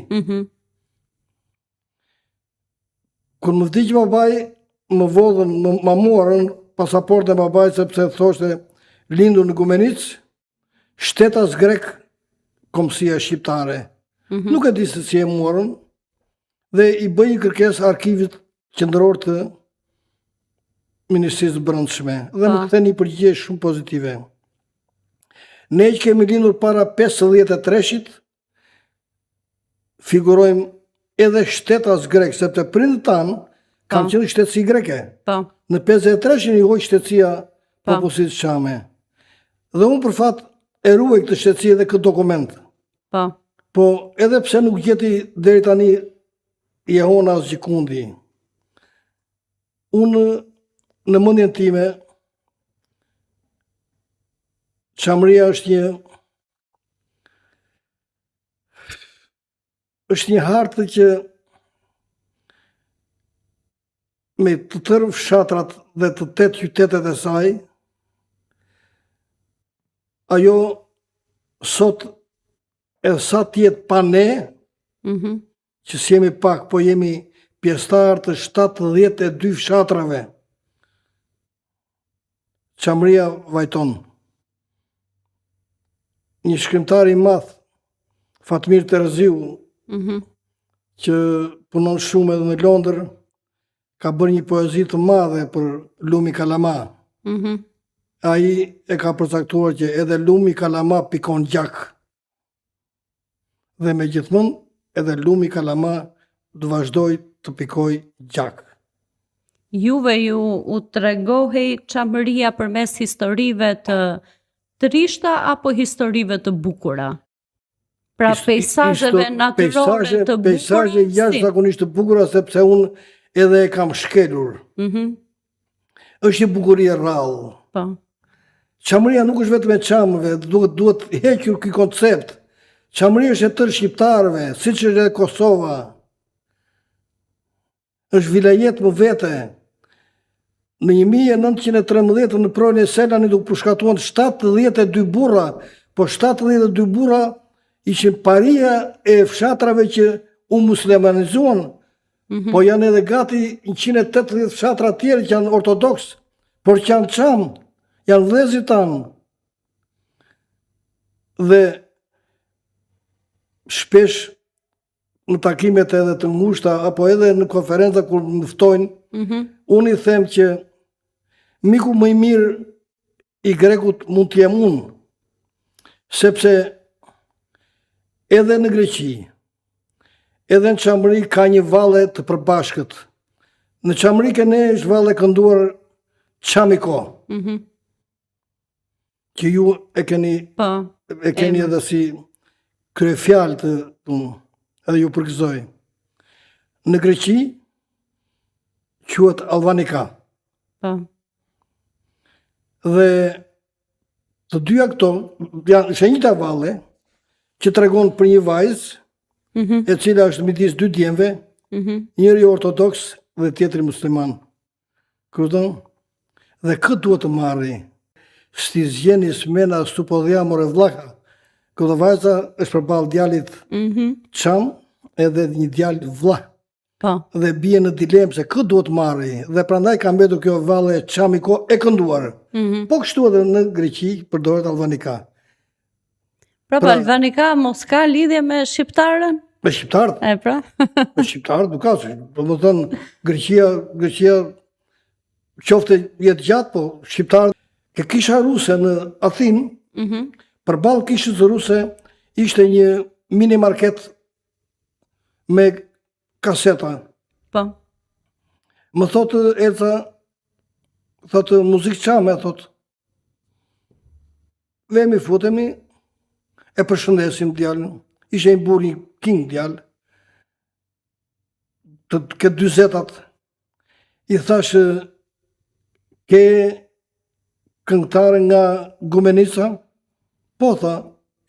Speaker 1: Kur më vdiq babai, më vodhën, më morën pasaportën e babait sepse thoshte lindur në Gumenic, shtetas grek, komësia shqiptare. Nuk e di se si e morën dhe i bëj një kërkesë arkivit qendror të Ministrisë së Brendshme dhe më kthen një përgjigje shumë pozitive. Ne që kemi lindur para 53-shit, figurojmë edhe shtetas grek, sepse prindët tanë kanë qenë shtetësi greke. Në 53-shin i hoj shtetësia popullsisë çame. Dhe unë për fat e ruaj këtë shtetësi dhe këtë dokument. Po edhe pse nuk gjeti deri tani jehona as gjikundi. Unë në mendjen time Çamëria është një hartë që me të tërë fshatrat dhe të 8 qytetet e saj, ajo sot e sa tjetë pa ne, që s'jemi pak, po jemi pjesëtar të 72 fshatrave. Çamëria vajton. Një shkrimtar i madh, Fatmir Terziu, që punon shumë edhe në Londër, ka bërë një poezi të madhe për lumi kalama. Ai e ka përcaktuar që edhe lumi kalama pikon gjak. Dhe megjithmonë edhe lumi kalama do vazhdoj të pikoj gjak.
Speaker 2: Juve ju u tregohej Çamëria përmes historive të trishta apo historive të bukura? Pra peisazheve natyrore të bukura.
Speaker 1: Peisazhe jashtëzakonisht të bukura, sepse unë edhe e kam shkelur. Është një bukuri e rrallë. Çamëria nuk është vetëm e çamëve, duhet hequr ky koncept. Çamëria është e tërë shqiptarëve, siç është edhe Kosova. Është vilajet më vete. Në 1913 në projën e Selanit u përshkatuan 72 burra, po 72 burra ishin paria e fshatrave që u muslimanizuan, po janë edhe gati 180 fshatra tjerë që janë ortodoks, por që janë çam, janë vëllezërit tanë. Dhe shpesh në takimet edhe të ngushta, apo edhe në konferenca kur më ftojnë, unë i them që miku më i mirë i grekut mund t'jem unë, sepse edhe në Greqi, edhe në Çamëri ka një valle të përbashkët. Në Çamëri kene është valle kënduar Çamiko, që ju e keni edhe si kryefjalë të edhe ju përgëzoj. Në Greqi quhet Albanika. Dhe të dyja këto janë shenjta valle që tregon për një vajzë e cila është midis dy djemve, njëri ortodoks dhe tjetri musliman. Kupton? Dhe këtë duhet të marri. Sti zjeni smena stupodhjamore vllaka. Këtë vajza është përballë djalit çam edhe një djalë vlla. Dhe bie në dilemë se këtë duhet marri, dhe prandaj ka mbetur kjo valle Çamiko e kënduar. Po kështu edhe në Greqi përdoret Albanika.
Speaker 2: Pra Albanika mos ka lidhje me shqiptarën?
Speaker 1: Me shqiptarët?
Speaker 2: E pra?
Speaker 1: Me shqiptarët nuk ka, do të thënë Greqia qofte jetë gjatë, po shqiptarët. Ke kisha ruse në Athinë, përballë kishës ruse ishte një mini market me kaseta. Më thotë Elza, thotë muzikë çame, thotë. Vemi futemi, e përshëndesim djalën. Ishte një burr, një king djalë. Këtë 40-at. I thashë, ke këngëtare nga Gumenica? Po, tha,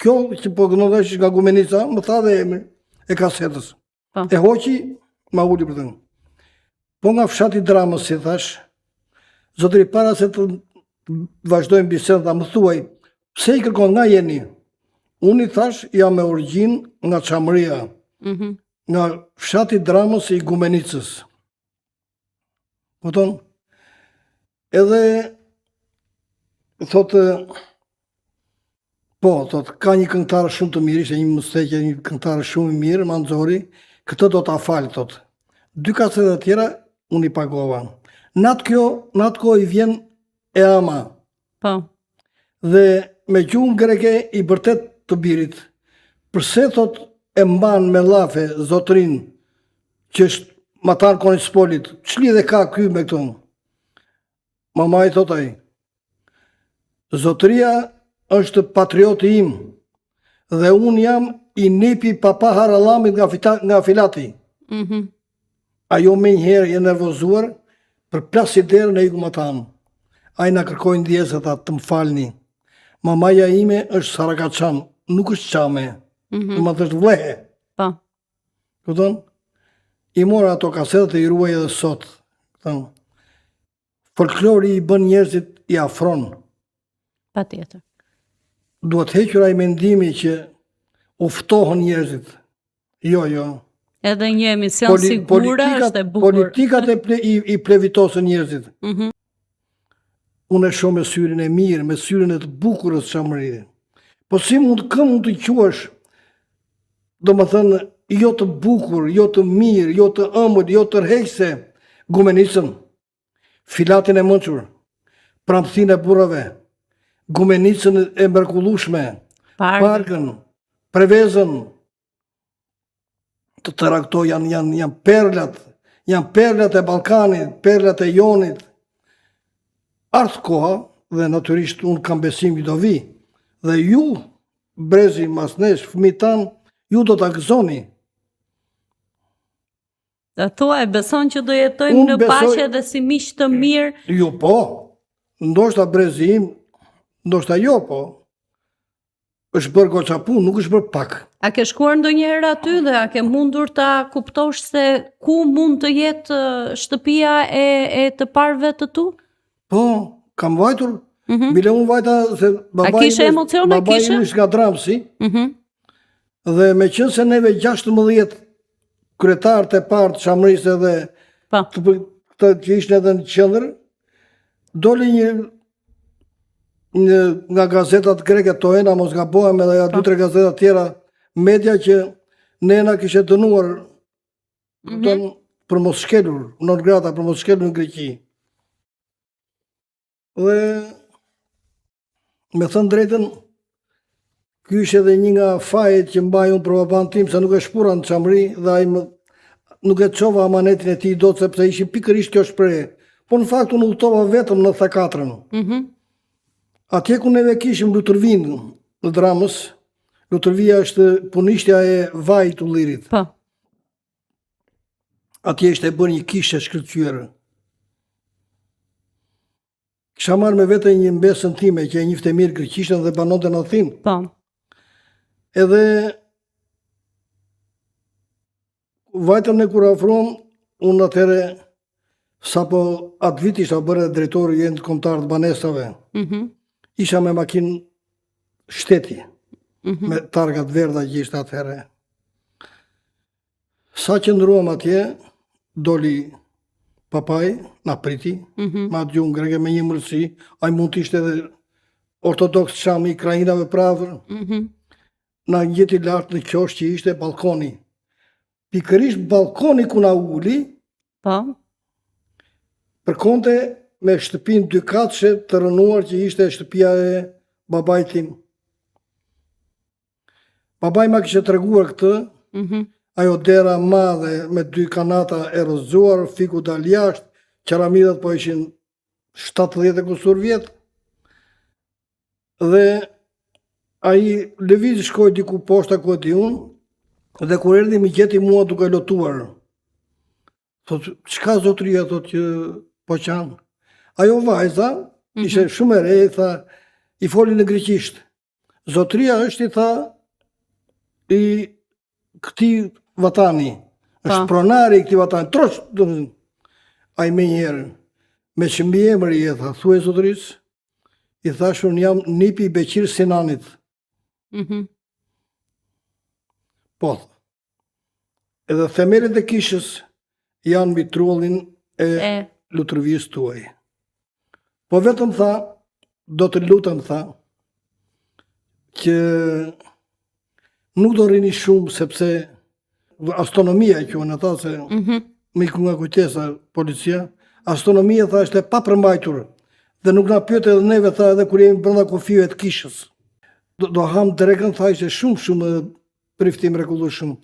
Speaker 1: Kjo që po gënodhesh nga Gumenica, më tha dhe emri e kasetës.
Speaker 2: Po.
Speaker 1: E hoqi, ma uli për të. Po nga fshati Dramës, si thash, zotëri, para se të vazhdojmë bisedën, ta më thuaj, pse i kërkon nga jeni? Unë i thash, jam me origjinë nga Çamëria, nga fshati Dramës i Gumenicës. Kupton? Edhe thotë, po, thotë, ka një këngëtar shumë të mirë, ishte një mësteqe, një këngëtar shumë i mirë, Manzori, këtë do ta fal, thotë. 2 kasete tjera unë i pagova. Natë kohë i vjen e ama.
Speaker 2: Po.
Speaker 1: Dhe me gjuhën greke i bërtet të birit. Përse thotë e mban me llafe zotrin që është matar Konispolit, ç'lidhje ka ky me këto? Mama i thotë ai, zotëria është patrioti im dhe unë jam i nipi Papa Haralamit nga Filati. Ajo me njëherë je nervozuar për plasiderën e iku më tanë. A i na kërkojnë ndjesë të më falni. Mamaja ime është Sarakaçan, nuk është Çame. Në më thështë vlehe.
Speaker 2: Po.
Speaker 1: Këton? I mora ato kasetët e i ruaj edhe sot. Këton? Folklori i bën njerëzit i afron.
Speaker 2: Patjetër.
Speaker 1: Duhet hequr ai mendimi që u ftohen njerëzit. Jo.
Speaker 2: Edhe një emision sigura është e bukur.
Speaker 1: Politikat i plevitosën njerëzit. Unë e shoh me syrin e mirë, me syrin e të bukurës Çamëri. Po si mund të quash, do më thënë, jo të bukur, jo të mirë, jo të ëmbël, jo të rrheqëse, Gumenicën, Filatin e Mënçur, Pramthin e burrave, Gumenicën e mrekullueshme, Parkën, Prevezën, të tëra këto janë perlat e Ballkanit, perlat e Jonit. Ardh koha dhe natyrisht unë kam besim që do vi. Dhe ju, brezi masnesh, fëmijët tanë, ju do ta gëzoni.
Speaker 2: Dhe thua e beson që do jetojmë në paqe dhe si miq të mirë?
Speaker 1: Jo po, ndoshta brezi im, ndoshta jo po. Është bërë goca punë, nuk është bërë pak.
Speaker 2: A ke shkuar ndonjëherë aty dhe a ke mundur ta kuptosh se ku mund të jetë shtëpia e të parëve të tu? Po,
Speaker 1: kam vajtur. Bile unë vajta se babai im është nga Dramsi. Dhe me qënë se neve 16 kryetarët e parë të Çamërisë edhe të që ishën edhe në qendër, doli nga gazetat greke Toena, mos gabohem, edhe 2-3 gazetat tjera media që nena kishe dënuar për mos shkelur, non grata për mos shkelur në Greqi. Dhe me thënë drejtën, ky është edhe një nga fajet që mbaj unë për baban tim, se nuk e shpura në Çamëri dhe ai nuk e çova amanetin e tij dot sepse ishin pikërisht kjo shprehje. Po në fakt unë udhtova vetëm në Thakatrën. Atje ku neve kishim Lutërvinë në Dramës, Lutërvia është punishtja e vajit të Ullirit.
Speaker 2: Po.
Speaker 1: Atje ishte bërë një kishë shkëlqyer. Kisha marrë me vete një mbesën time që e njifte mirë greqishtën dhe banonte në Athinë.
Speaker 2: Po.
Speaker 1: Edhe vajtëm ne kur afruam, unë atëre sapo atë vit isha bërë drejtori i Endit Kombëtar të Banesave. Isha me makinë shteti, me targat verdha që ishte atëherë. Sa që ndruam atje, doli papai, na priti, ma atë gjuhën greke me një mërësi, ai mund të ishte edhe ortodoks Çami i krajinave prafër, na njëti lartë në qosh që ishte balkoni. Pikërisht balkoni ku na uli, përkonte me shtëpinë 2 katëshe të rënuar që ishte shtëpia e babait tim. Babai ma kishte treguar këtë, ajo dera madhe me 2 kanata e rrëzuar, fiku dal jashtë, qaramidat po ishin 70 e kusur vjet. Dhe ai lëviz shkoi diku poshta ku e di unë, dhe kur erdhi mi gjeti mua duke lotuar. Thot, çka zotëria, thot që po qanë? Ajo vajza, ishte shumë e re, tha, i foli në greqisht. Zotëria është, i tha, i këtij vatani, është pronari i këtij vatani, trosh, ai me njerën, me që mbi emri e tha, thuaj zotërisë, i thash unë jam nipi i Beqir Sinanit. Po, edhe themelet e kishës janë mbi trullin e lutërvisë tuaj. Po vetëm tha, do të lutem, tha, që nuk do rini shumë, sepse astronomia që unë tha se me iku nga kujtesa policia, astronomia, tha, është e papërmbajtur dhe nuk na pyet edhe neve, tha, edhe kur jemi brenda kufive të kishës. Do ham drekën, tha, ishte shumë priftim mrekullueshëm.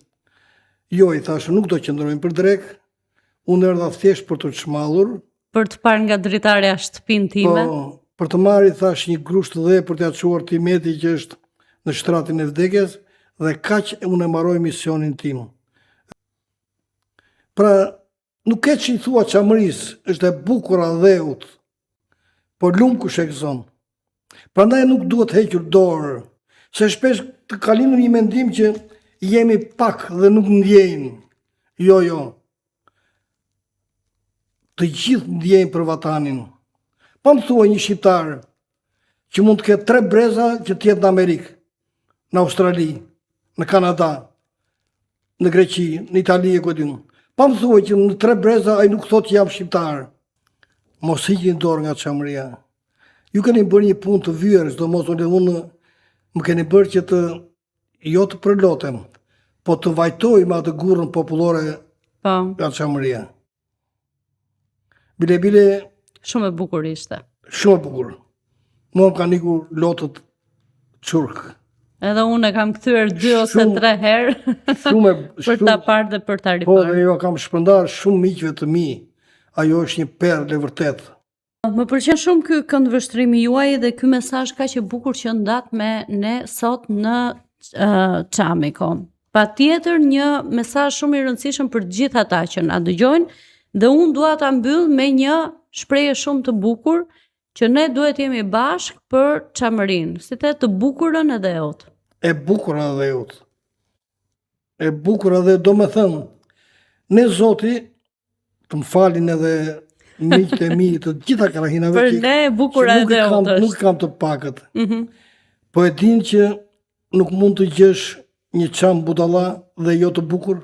Speaker 1: Jo, i thash, nuk do qëndrojmë për drek, unë erdha thjesht për të çmallur,
Speaker 2: për të parë nga dritarja shtëpinë time.
Speaker 1: Po, për të marrë, thash, një grusht dhe për t'ia çuar Timeti që është në shtratin e vdekjes, dhe kaq unë e mbaroj misionin tim. Pra, nuk e që i thua çamëris, është e bukur dheut, por lumë kush e gëzon. Prandaj nuk duhet hequr dorë, se shpesh të kalinur një mendim që jemi pak dhe nuk ndjejmë. Jo. Të gjithë ndjejmë për vatanin. Pa më thua një shqiptar që mund të ketë 3 breza që të jetë në Amerikë, në Australi, në Kanada, në Greqi, në Itali e këtë. Pa më thua që në 3 breza ai nuk thot që jam shqiptar. Mos hiqni dorë nga çamëria. Ju keni bërë një punë të vjerë, domosdoshmë unë më keni bërë që të jo të përlotem, po të vajtojmë atë gurrën popullore nga çamëria. Bile
Speaker 2: shumë e bukur ishte.
Speaker 1: Shumë e bukur. Mua më kanë ikur lotët çurk.
Speaker 2: Edhe unë e kam kthyer 2 ose 3 herë për ta parë dhe për ta riparë.
Speaker 1: Po, dhe jo kam shpërndar shumë miqve të mi. Ajo është një perlë e vërtet.
Speaker 2: Më pëlqen shumë ky këndvështrimi juaj dhe ky mesazh kaq i bukur që ndat me ne sot në Çamiko. Patjetër një mesazh shumë i rëndësishëm për të gjithë ata që na dëgjojnë, dhe unë dua ta mbyll me një shprehje shumë të bukur që ne duhet jemi bashkë për çamërinë, si të bukurën edhe eut.
Speaker 1: E bukur edhe eut. E bukur edhe, do me thënë, ne Zoti, të më falin edhe miqtë e mi të gjitha krahinave,
Speaker 2: për ne e bukur edhe eut është.
Speaker 1: Nuk kam të pakët. Po e din që nuk mund të gjesh një çam budalla dhe jo të bukur.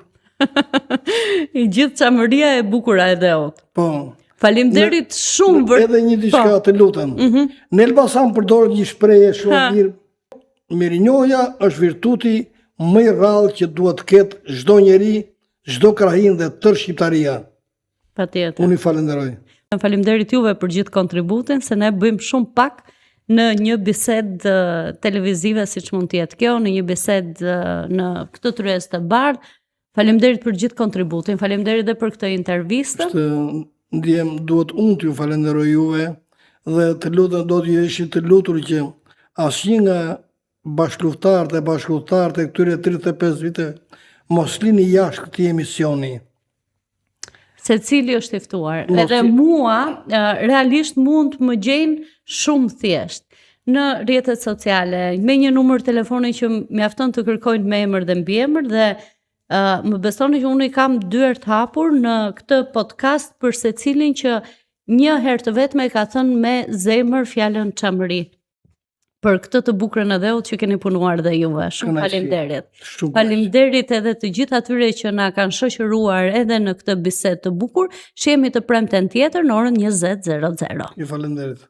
Speaker 2: I gjithë çamëria e bukur edhe eut.
Speaker 1: Po.
Speaker 2: Faleminderit shumë
Speaker 1: edhe një diçka të lutem. Në Elbasan përdoret një shprehje shumë mirë. Mirinjohja është virtuti më i rrallë që duhet të ketë çdo njeri, çdo krahin dhe tërë shqiptaria.
Speaker 2: Patjetër.
Speaker 1: Unë i falenderoj.
Speaker 2: Faleminderit juve për gjithë kontributin, se ne bëjmë shumë pak në një bisedë televizive siç mund të jetë kjo, në një bisedë në këtë tryezë të bardhë. Faleminderit për gjithë kontributin, faleminderit edhe për këtë intervistë.
Speaker 1: Ndjem duhet unë t'ju falenderoj juve dhe të lutem, do t'ju jeshit të lutur që asnjë nga bashkëlufttarët e këtyre 35 vite mos lini jashtë këtij emisioni.
Speaker 2: Secili është i ftuar. Edhe mua realisht mund të më gjejnë shumë thjesht në rrjetet sociale, me një numër telefoni që mjafton të kërkojnë me emër dhe mbiemër, dhe më besoni që unë i kam dyert hapur në këtë podcast për secilin që një herë të vetme ka thënë me zemër fjalën çamëri. Për këtë të bukurën edhe që keni punuar dhe juve. Shumë faleminderit. Faleminderit edhe të gjithë atyre që na kanë shoqëruar edhe në këtë bisedë të bukur. Shihemi të premten tjetër në orën 20:00.
Speaker 1: Ju falenderit.